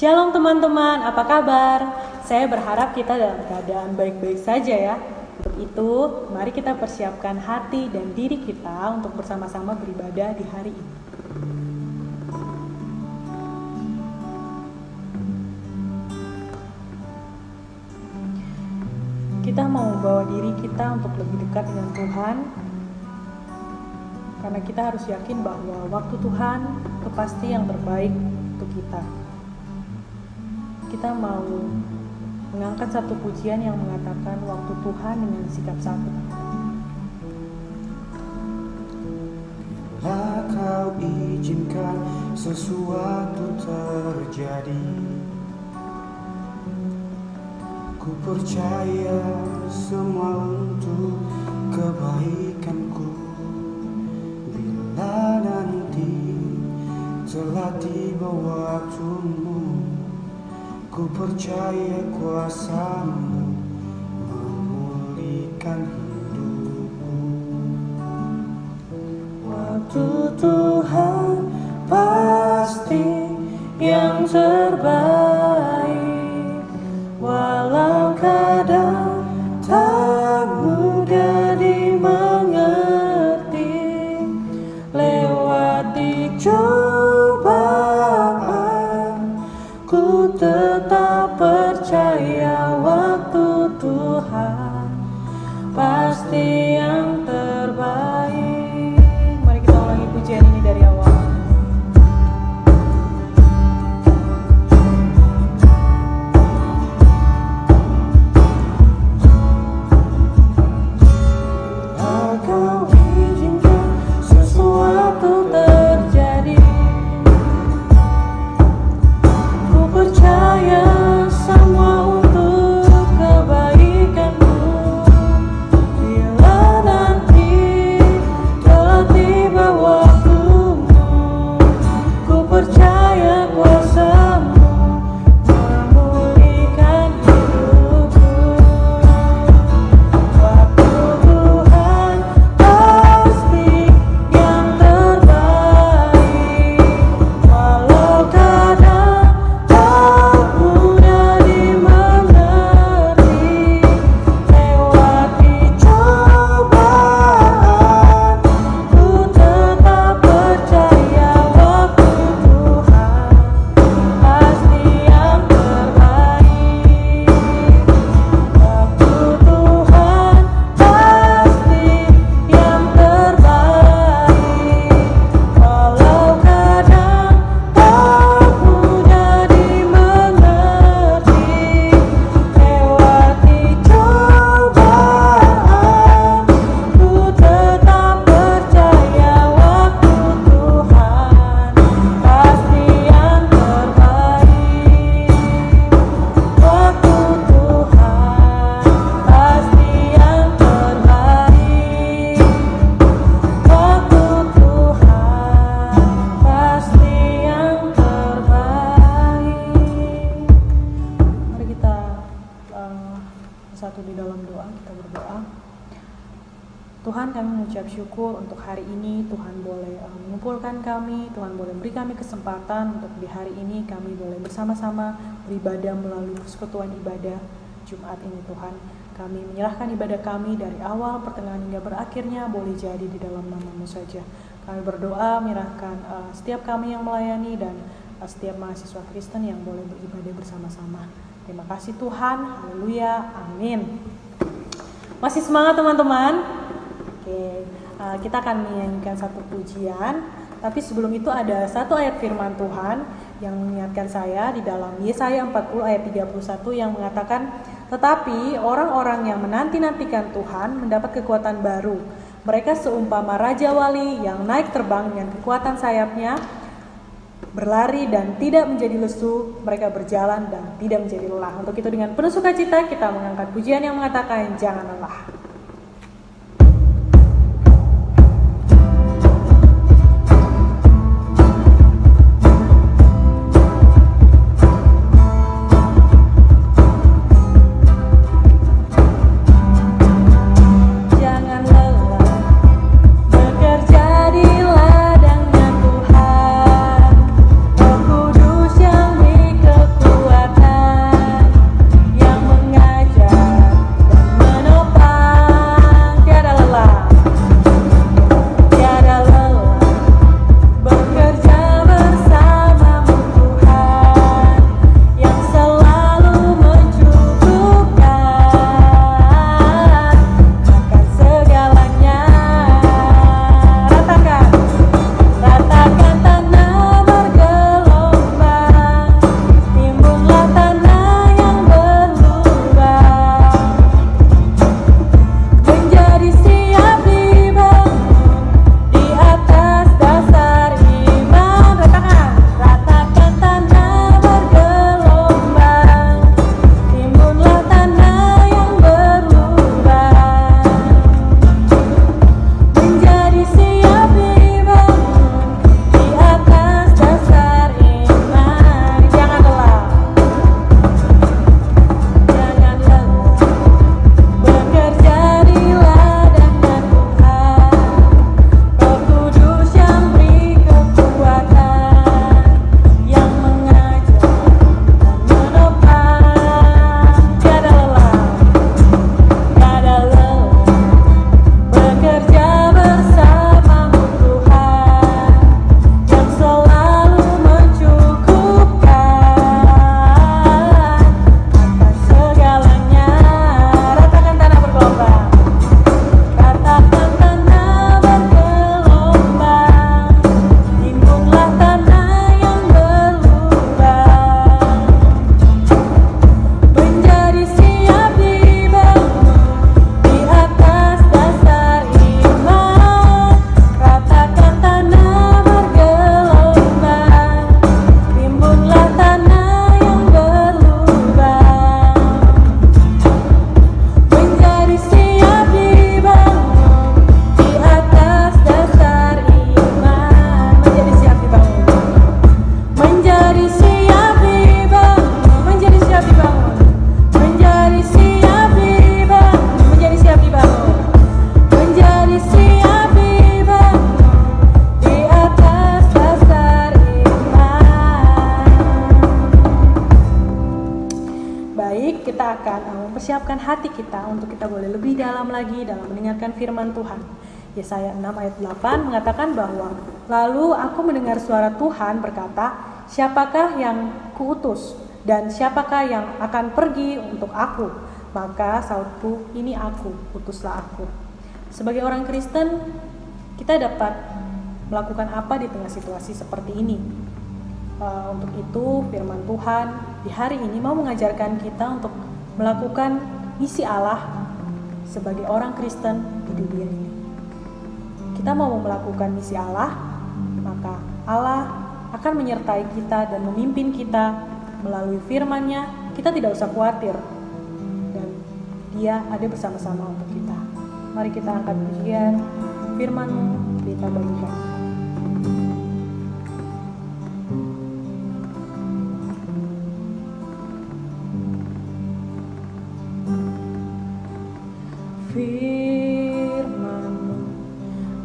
Shalom teman-teman, apa kabar? Saya berharap kita dalam keadaan baik-baik saja ya. Untuk itu, mari kita persiapkan hati dan diri kita untuk bersama-sama beribadah di hari ini. Kita mau bawa diri kita untuk lebih dekat dengan Tuhan, karena kita harus yakin bahwa waktu Tuhan itu pasti yang terbaik untuk kita. Kita mau mengangkat satu pujian yang mengatakan waktu Tuhan dengan sikap satu. Bila kau izinkan sesuatu terjadi, ku percaya semua untuk kebaikanku. Bila nanti telah tiba waktumu, ku percaya kuasa-Mu memulihkan hidupku. Waktu Tuhan pasti yang terbaik, walau kadang tak mudah dimengerti. Lewati cobaan, ku tetap percaya waktu Tuhan pasti yang terbaik. Mari kita ulangi pujian ini dari awal. Kau izinkan sesuatu terjadi, ku percaya semua untuk kebaikanmu. Bila nanti telah tiba waktumu, ku percaya kuasa-Mu memulihkan hidupku. Waktu Tuhan pasti yang terbaik, walau kadang tak mudah dimengerti. Lewati cobaan, ku tetap percaya waktu Tuhan pasti yang terbaik. Waktu Tuhan pasti yang terbaik, walau kadang tak mudah dimengerti. Lewati cobaan, ku tetap percaya waktu Tuhan pasti yang terbaik. Waktu Tuhan pasti yang terbaik. Waktu Tuhan pasti yang terbaik. Mari kita bersatu di dalam doa, kita berdoa. Tuhan, kami mengucap syukur untuk hari ini. Tuhan boleh mengumpulkan kami, Tuhan boleh beri kami kesempatan untuk di hari ini kami boleh bersama-sama beribadah melalui persekutuan ibadah Jumat ini. Tuhan, kami menyerahkan ibadah kami dari awal, pertengahan hingga berakhirnya boleh jadi di dalam nama-Mu saja. Kami berdoa menyerahkan setiap kami yang melayani dan setiap mahasiswa Kristen yang boleh beribadah bersama-sama. Terima kasih Tuhan, haleluya, amin. Masih semangat teman-teman? Oke, kita akan menyanyikan satu pujian. Tapi sebelum itu ada satu ayat firman Tuhan yang mengingatkan saya di dalam Yesaya 40 ayat 31 yang mengatakan, tetapi orang-orang yang menanti-nantikan Tuhan mendapat kekuatan baru. Mereka seumpama Raja Wali yang naik terbang dengan kekuatan sayapnya, berlari dan tidak menjadi lesu, mereka berjalan dan tidak menjadi lelah. Untuk itu dengan penuh sukacita kita mengangkat pujian yang mengatakan jangan lelah. kita akan mempersiapkan hati kita untuk kita boleh lebih dalam lagi dalam mendengarkan firman Tuhan. Yesaya 6 ayat 8 mengatakan bahwa, lalu aku mendengar suara Tuhan berkata, siapakah yang kuutus dan siapakah yang akan pergi untuk aku? Maka sautku, ini aku, utuslah aku. Sebagai orang Kristen, kita dapat melakukan apa di tengah situasi seperti ini? Untuk itu firman Tuhan di hari ini mau mengajarkan kita untuk melakukan misi Allah sebagai orang Kristen di dunia ini. Kita mau melakukan misi Allah, maka Allah akan menyertai kita dan memimpin kita melalui firman-Nya. Kita tidak usah khawatir dan Dia ada bersama-sama untuk kita. Mari kita angkat pujian, firman-Mu kita bagikan. Firman-Mu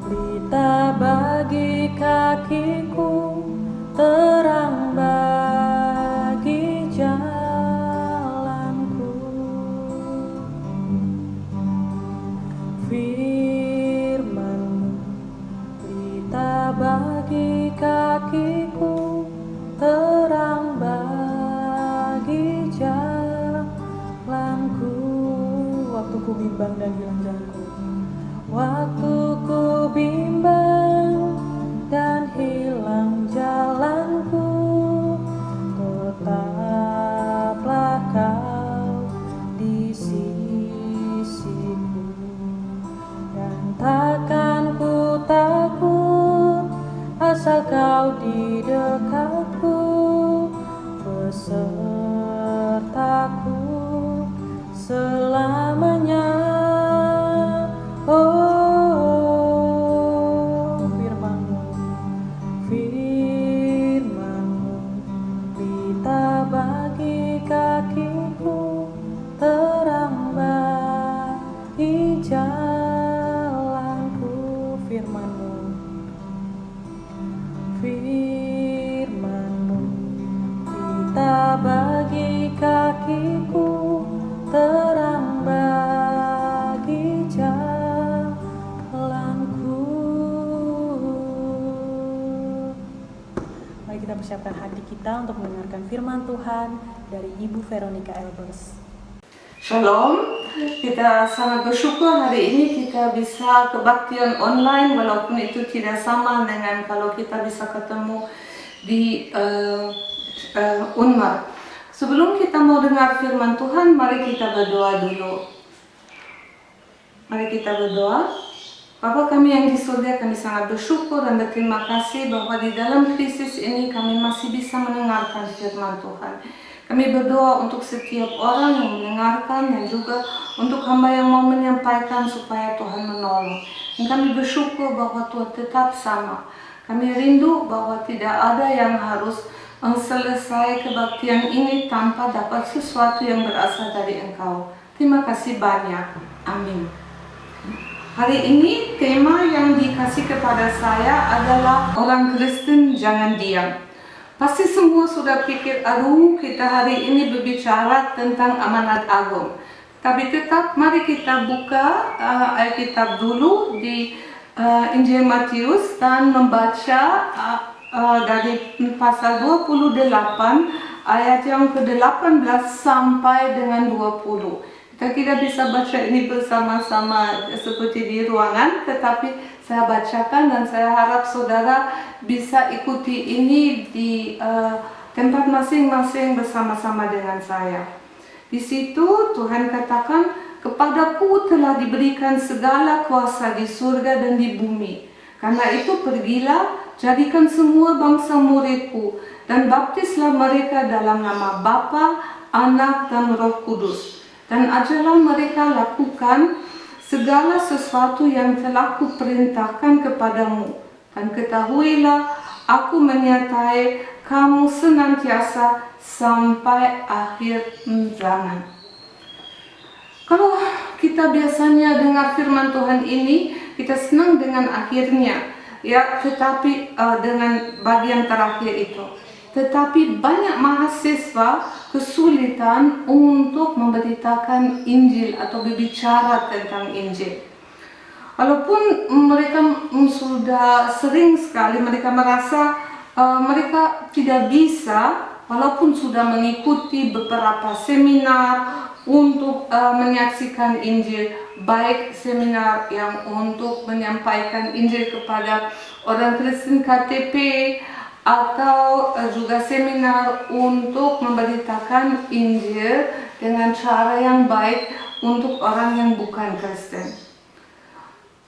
pelita bagi kakiku, terang bagi jalanku. Firman-Mu pelita bagi kakiku, terang bagi jalanku. Waktu ku bimbang dan hilang jalanku, waktu ku bimbang dan hilang jalanku, tetaplah Kau di sisiku, dan takkan ku takut asal Kau di dekatku, besertaku selamanya. Oh, firman-Mu, firman-Mu pelita bagi kakiku, terang bagi jalanku. Firman-Mu, firman-Mu pelita bagi kakiku, terang bagi jalanku. Mari kita persiapkan hati kita untuk mendengarkan firman Tuhan dari Ibu Veronica Elbers. Shalom, kita sangat bersyukur hari ini kita bisa kebaktian online walaupun itu tidak sama dengan kalau kita bisa ketemu di Unmar. Sebelum kita mau dengar firman Tuhan, mari kita berdoa dulu. Mari kita berdoa. Bapa kami yang di surga, kami sangat bersyukur dan berterima kasih bahwa di dalam krisis ini kami masih bisa mendengarkan firman Tuhan. Kami berdoa untuk setiap orang yang mendengarkan dan juga untuk hamba yang mau menyampaikan supaya Tuhan menolong. Dan kami bersyukur bahwa Tuhan tetap sama. Kami rindu bahwa tidak ada yang harus selesai kebaktian ini tanpa dapat sesuatu yang berasal dari Engkau. Terima kasih banyak. Amin. Hari ini tema yang dikasih kepada saya adalah orang Kristen jangan diam. Pasti semua sudah pikir, aduh kita hari ini berbicara tentang amanat agung. Tapi tetap mari kita buka Alkitab dulu di Injil Matius dan membaca dari pasal 28 ayat yang ke-18 sampai dengan 20. Kita tidak bisa baca ini bersama-sama seperti di ruangan, tetapi saya bacakan dan saya harap saudara bisa ikuti ini di tempat masing-masing bersama-sama dengan saya. Di situ Tuhan katakan, kepadaku telah diberikan segala kuasa di surga dan di bumi. Karena itu pergilah, jadikan semua bangsa muridku dan baptislah mereka dalam nama Bapa, Anak dan Roh Kudus. Dan ajarlah mereka lakukan segala sesuatu yang telah kuperintahkan kepadamu. Dan ketahuilah, aku menyertai kamu senantiasa sampai akhir zaman. Kalau kita biasanya dengar firman Tuhan ini, kita senang dengan akhirnya, ya, tetapi dengan bagian terakhir itu. Tetapi banyak mahasiswa kesulitan untuk memberitakan Injil atau berbicara tentang Injil. Walaupun mereka sudah sering sekali mereka merasa mereka tidak bisa, walaupun sudah mengikuti beberapa seminar untuk menyaksikan Injil, baik seminar yang untuk menyampaikan Injil kepada orang Kristen KTP atau juga seminar untuk memberitakan Injil dengan cara yang baik untuk orang yang bukan Kristen.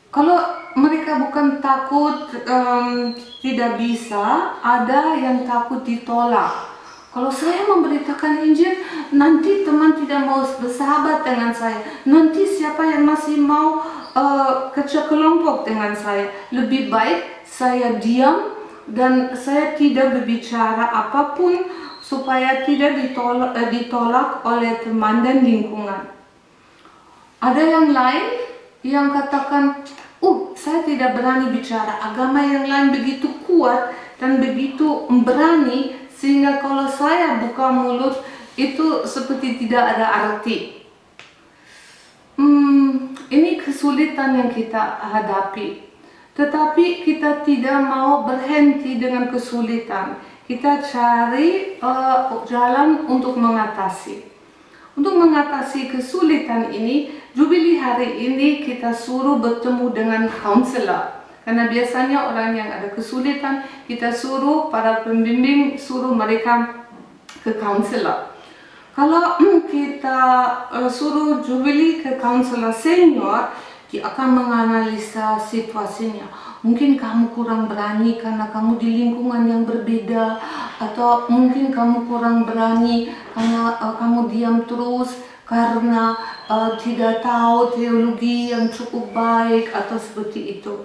Kalau mereka bukan takut tidak bisa, ada yang takut ditolak. Kalau saya memberitakan Injil, nanti teman tidak mau bersahabat dengan saya. Nanti siapa yang masih mau kerja kelompok dengan saya? Lebih baik saya diam dan saya tidak berbicara apapun supaya tidak ditolak oleh teman dan lingkungan. Ada yang lain yang katakan, saya tidak berani bicara. Agama yang lain begitu kuat dan begitu berani sehingga kalau saya buka mulut itu seperti tidak ada arti. Ini kesulitan yang kita hadapi. Tetapi kita tidak mau berhenti dengan kesulitan. Kita cari jalan untuk mengatasi. Untuk mengatasi kesulitan ini, Jubili hari ini kita suruh bertemu dengan counselor. Karena biasanya orang yang ada kesulitan, kita suruh para pembimbing suruh mereka ke counselor. Kalau kita suruh Jubili ke counselor senior, dia akan menganalisa situasinya. Mungkin kamu kurang berani karena kamu di lingkungan yang berbeda, atau mungkin kamu kurang berani karena kamu diam terus karena tidak tahu teologi yang cukup baik atau seperti itu.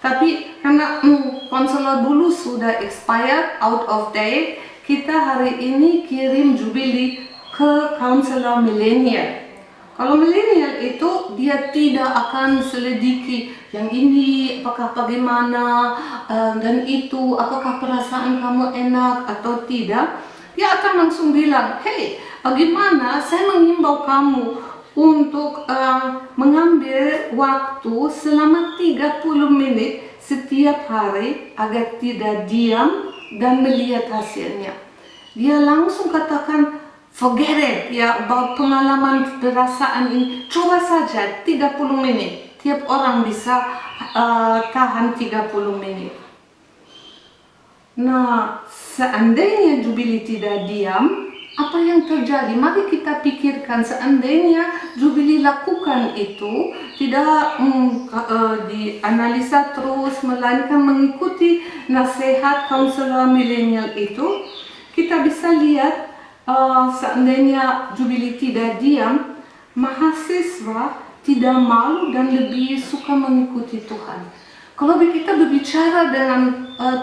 Tapi karena konselor dulu sudah expired, out of date, kita hari ini kirim Jubili ke konselor milenial. Kalau milenial itu dia tidak akan selidiki yang ini apakah bagaimana dan itu apakah perasaan kamu enak atau tidak. Dia akan langsung bilang, hey, bagaimana saya mengimbau kamu untuk mengambil waktu selama 30 menit setiap hari agar tidak diam dan melihat hasilnya. Dia langsung katakan, forget it, ya, about pengalaman perasaan ini. Coba saja 30 menit. Tiap orang bisa tahan 30 menit. Nah, seandainya Jubili tidak diam, apa yang terjadi? Mari kita pikirkan, seandainya Jubili lakukan itu, tidak dianalisa terus, melainkan mengikuti nasihat konselor milenial itu, kita bisa lihat seandainya Jubili tidak diam, mahasiswa tidak malu dan lebih suka mengikuti Tuhan. Kalau kita berbicara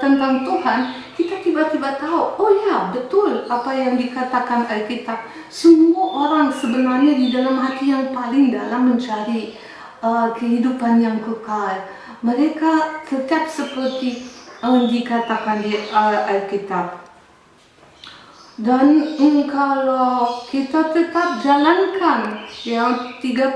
tentang Tuhan, kita tiba-tiba tahu, oh ya, betul apa yang dikatakan Alkitab. Semua orang sebenarnya di dalam hati yang paling dalam mencari kehidupan yang kekal. Mereka tetap seperti yang dikatakan di Alkitab. Dan kalau kita tetap jalankan yang 30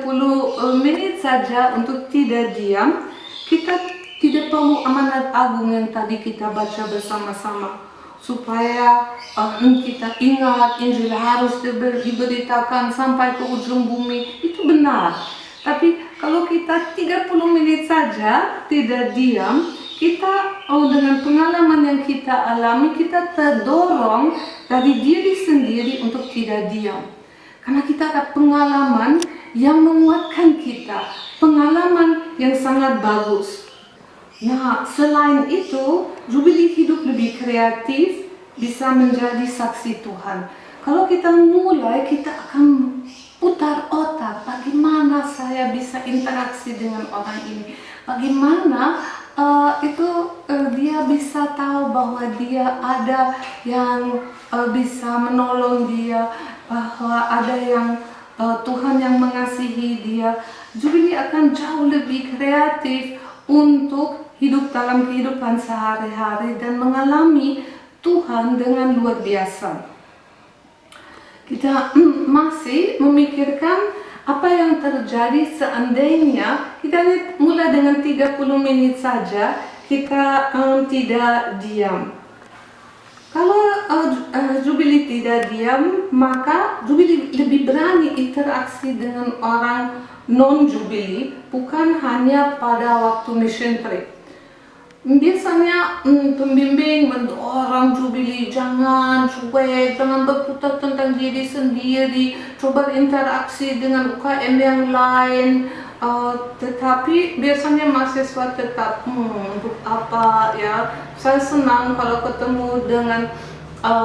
menit saja untuk tidak diam, kita tidak perlu amanat agung yang tadi kita baca bersama-sama. Supaya kita ingat Injil harus diberitakan sampai ke ujung bumi, itu benar. Tapi kalau kita 30 menit saja tidak diam, kita dengan pengalaman yang kita alami, kita terdorong dari diri sendiri untuk tidak diam. Karena kita ada pengalaman yang menguatkan kita, pengalaman yang sangat bagus. Nah, selain itu, Jubili hidup lebih kreatif, bisa menjadi saksi Tuhan. Kalau kita mulai, kita akan putar otak, bagaimana saya bisa interaksi dengan orang ini, bagaimana dia bisa tahu bahwa dia ada yang bisa menolong dia, bahwa ada yang Tuhan yang mengasihi dia. Jubili akan jauh lebih kreatif untuk hidup dalam kehidupan sehari-hari dan mengalami Tuhan dengan luar biasa. kita masih memikirkan apa yang terjadi seandainya kita mulai dengan 30 menit saja kita tidak diam. Kalau Jubilee tidak diam, maka Jubilee lebih berani interaksi dengan orang non-Jubilee, bukan hanya pada waktu mission trip. Biasanya pembimbing mendorong Jubilee jangan cuek, jangan berputar tentang diri sendiri, coba interaksi dengan UKM yang lain. Tetapi biasanya mahasiswa tetap untuk apa ya? Saya senang kalau ketemu dengan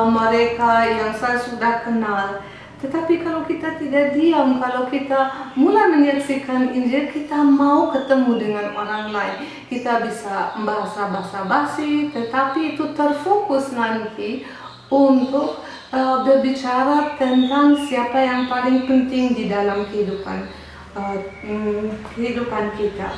mereka yang saya sudah kenal. Tetapi kalau kita tidak diam, kalau kita mulai menyaksikan Injil, kita mau ketemu dengan orang lain. Kita bisa bahasa basi, tetapi itu terfokus nanti untuk berbicara tentang siapa yang paling penting di dalam kehidupan kita.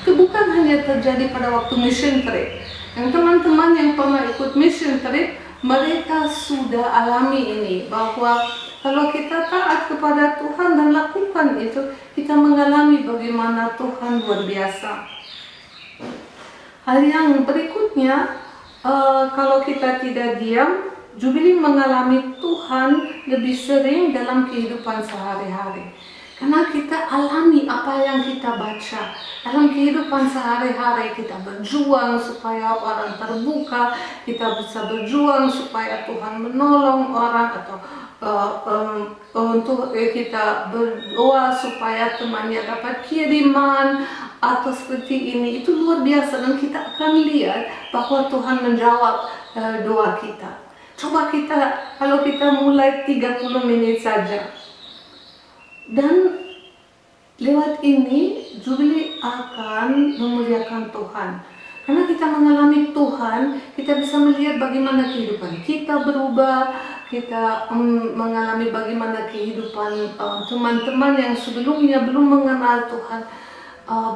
Itu bukan hanya terjadi pada waktu mission trip. Yang teman-teman yang pernah ikut mission trip, mereka sudah alami ini, bahwa kalau kita taat kepada Tuhan dan lakukan itu, kita mengalami bagaimana Tuhan luar biasa. Hal yang berikutnya, kalau kita tidak diam, Jubilee mengalami Tuhan lebih sering dalam kehidupan sehari-hari. Karena kita alami apa yang kita baca. Dalam kehidupan sehari-hari kita berjuang supaya orang terbuka, kita bisa berjuang supaya Tuhan menolong orang, atau untuk kita berdoa supaya temannya dapat kiriman, atau seperti ini. Itu luar biasa, dan kita akan lihat bahwa Tuhan menjawab doa kita. Coba kalau kita mulai 30 menit saja. Dan lewat ini Jubilee akan memuliakan Tuhan. Karena kita mengalami Tuhan, kita bisa melihat bagaimana kehidupan kita berubah, kita mengalami bagaimana kehidupan teman-teman yang sebelumnya belum mengenal Tuhan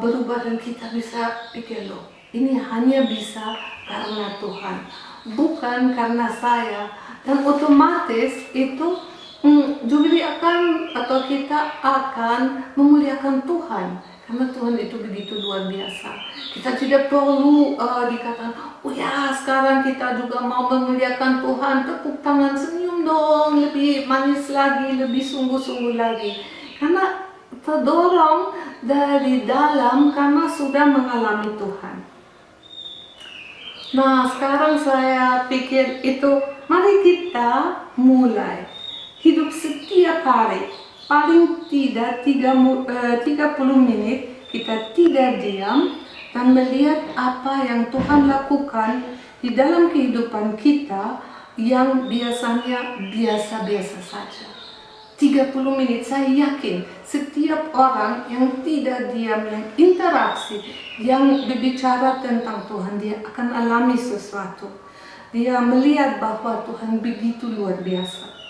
berubah, dan kita bisa pikir, loh, ini hanya bisa karena Tuhan, bukan karena saya. Dan otomatis itu Jubilee kita akan memuliakan Tuhan, karena Tuhan itu begitu luar biasa. Kita tidak perlu dikatakan, oh ya sekarang kita juga mau memuliakan Tuhan, tepuk tangan, senyum dong, lebih manis lagi, lebih sungguh-sungguh lagi. Karena terdorong dari dalam, karena sudah mengalami Tuhan. Nah, sekarang saya pikir itu, mari kita mulai hidup setiap hari, paling tidak 30 menit kita tidak diam dan melihat apa yang Tuhan lakukan di dalam kehidupan kita yang biasanya biasa-biasa saja. 30 menit, saya yakin setiap orang yang tidak diam, yang interaksi, yang berbicara tentang Tuhan, dia akan alami sesuatu. Dia melihat bahwa Tuhan begitu luar biasa.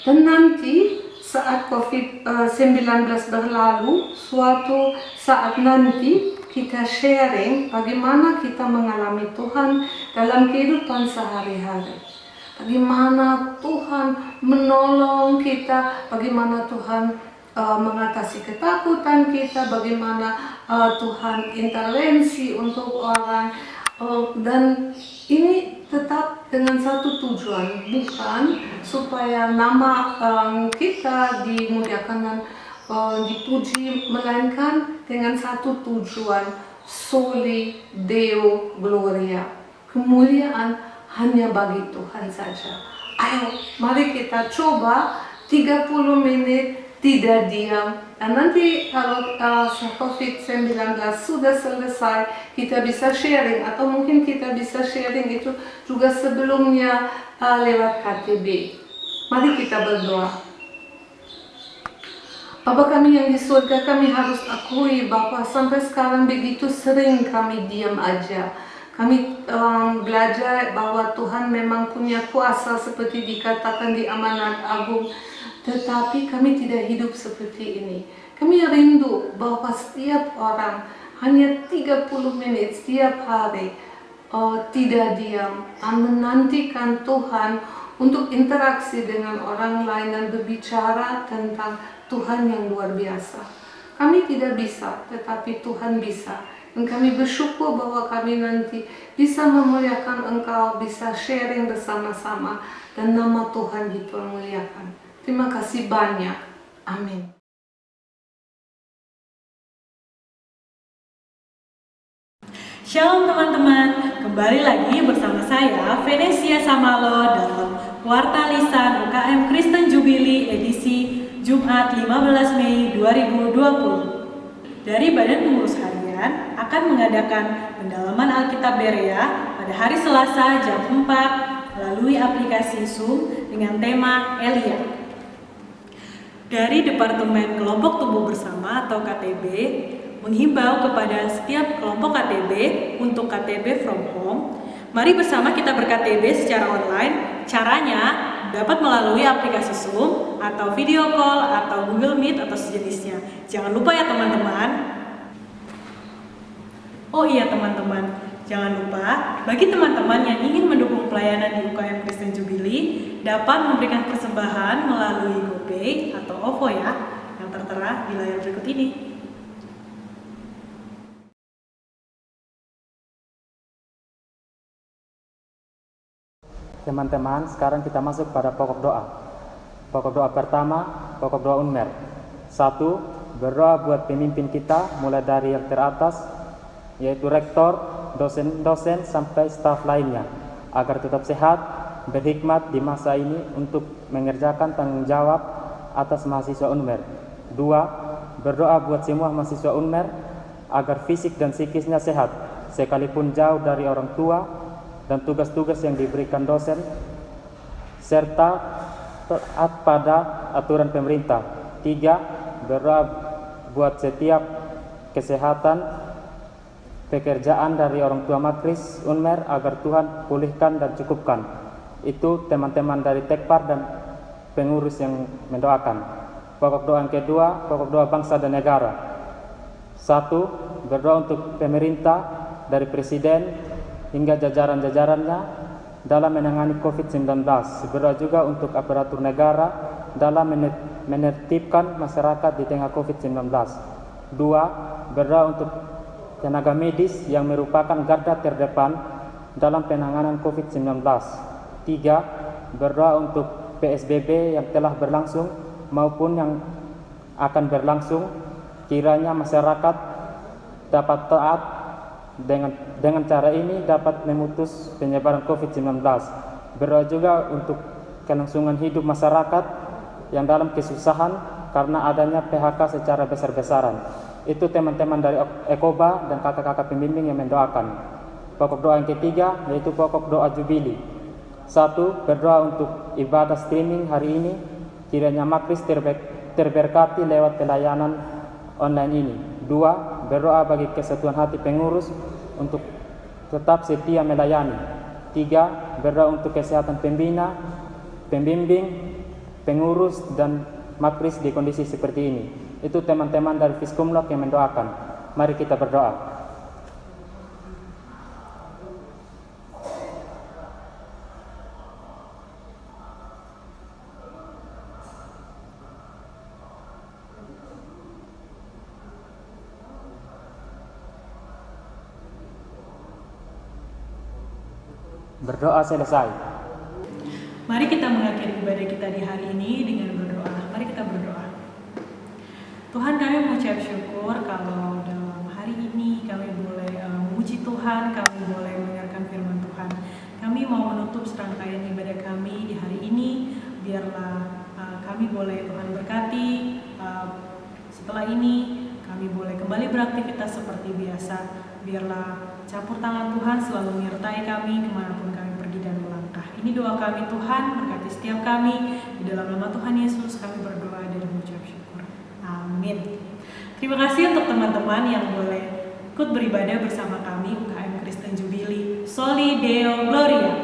Dan nanti saat COVID-19 berlalu, suatu saat nanti kita sharing bagaimana kita mengalami Tuhan dalam kehidupan sehari-hari. Bagaimana Tuhan menolong kita, bagaimana Tuhan mengatasi ketakutan kita, bagaimana Tuhan intervensi untuk orang. Dan ini tetap dengan satu tujuan, bukan supaya nama kita dimuliakan dan dipuji, melainkan dengan satu tujuan, soli Deo Gloria, kemuliaan hanya bagi Tuhan saja. Ayo, mari kita coba 30 menit tidak diam. Dan nanti kalau COVID-19 sudah selesai, kita bisa sharing, atau mungkin kita bisa sharing itu juga sebelumnya lewat KTB. Mari kita berdoa. Bapa kami yang di surga, kami harus akui bahwa sampai sekarang begitu sering kami diam aja. Kami belajar bahwa Tuhan memang punya kuasa seperti dikatakan di Amanat Agung. Tetapi kami tidak hidup seperti ini. Kami rindu bahwa setiap orang hanya 30 menit setiap hari tidak diam dan menantikan Tuhan untuk interaksi dengan orang lain dan berbicara tentang Tuhan yang luar biasa. Kami tidak bisa, tetapi Tuhan bisa. Dan kami bersyukur bahwa kami nanti bisa memuliakan Engkau, bisa sharing bersama-sama, dan nama Tuhan dipermuliakan. Terima kasih banyak. Amin. Shalom teman-teman, kembali lagi bersama saya Venesia Samalo dalam Warta Lisan UKM Kristen Jubilee edisi Jumat 15 Mei 2020. Dari Badan Pengurus Harian akan mengadakan pendalaman Alkitab Berea pada hari Selasa jam 4 melalui aplikasi Zoom dengan tema Elia. Dari Departemen Kelompok Tumbuh Bersama atau KTB menghimbau kepada setiap kelompok KTB untuk KTB from home. Mari bersama kita ber-KTB secara online. Caranya dapat melalui aplikasi Zoom atau video call atau Google Meet atau sejenisnya. Jangan lupa ya teman-teman. Oh iya teman-teman, jangan lupa bagi teman-teman yang ingin mendukung pelayanan di UKM Kristen Jubilee dapat memberikan persembahan melalui GoPay atau OVO ya, yang tertera di layar berikut ini. Teman-teman, sekarang kita masuk pada pokok doa. Pokok doa pertama, pokok doa Unmer. 1. Berdoa buat pemimpin kita, mulai dari yang teratas, yaitu rektor, dosen-dosen, sampai staf lainnya, agar tetap sehat, berhikmat di masa ini untuk mengerjakan tanggung jawab atas mahasiswa Unmer. 2. Berdoa buat semua mahasiswa Unmer, agar fisik dan psikisnya sehat, sekalipun jauh dari orang tua, dan tugas-tugas yang diberikan dosen, serta taat pada aturan pemerintah. 3. Berdoa buat setiap kesehatan pekerjaan dari orang tua Makris Unmer agar Tuhan pulihkan dan cukupkan. Itu teman-teman dari Tekpar dan pengurus yang mendoakan. Pokok doa yang kedua, pokok doa bangsa dan negara. 1. Berdoa untuk pemerintah dari presiden hingga jajaran-jajarannya dalam menangani COVID-19. Berdoa juga untuk aparatur negara dalam menertibkan masyarakat di tengah COVID-19. 2. Berdoa untuk tenaga medis yang merupakan garda terdepan dalam penanganan COVID-19. 3. Berdoa untuk PSBB yang telah berlangsung maupun yang akan berlangsung, kiranya masyarakat dapat taat. Dengan cara ini dapat memutus penyebaran COVID-19. Berdoa juga untuk kelangsungan hidup masyarakat yang dalam kesusahan karena adanya PHK secara besar-besaran. Itu teman-teman dari Ekoba dan kakak-kakak pembimbing yang mendoakan. Pokok doa yang ketiga yaitu pokok doa Jubilee. 1. Berdoa untuk ibadah streaming hari ini, kiranya Makris terberkati lewat pelayanan online ini. 2. Berdoa bagi kesatuan hati pengurus untuk tetap setia melayani. 3. Berdoa untuk kesehatan pembina, pembimbing, pengurus, dan Makris di kondisi seperti ini. Itu teman-teman dari Fiskumlok yang mendoakan. Mari kita berdoa. Berdoa selesai. Mari kita mengakhiri ibadah kita di hari ini dengan berdoa. Mari kita berdoa. Tuhan, kami mengucap syukur kalau dalam hari ini kami boleh memuji Tuhan, kami boleh mendengarkan firman Tuhan. Kami mau menutup serangkaian ibadah kami di hari ini. Biarlah kami boleh Tuhan berkati. Setelah ini kami boleh kembali beraktivitas seperti biasa. Biarlah campur tangan Tuhan selalu menyertai kami kemanapun kami pergi dan melangkah. Ini doa kami Tuhan, berkati setiap kami. Di dalam nama Tuhan Yesus kami berdoa dan mengucap syukur. Amin. Terima kasih untuk teman-teman yang boleh ikut beribadah bersama kami UKM Kristen Jubilee. Soli Deo Gloria.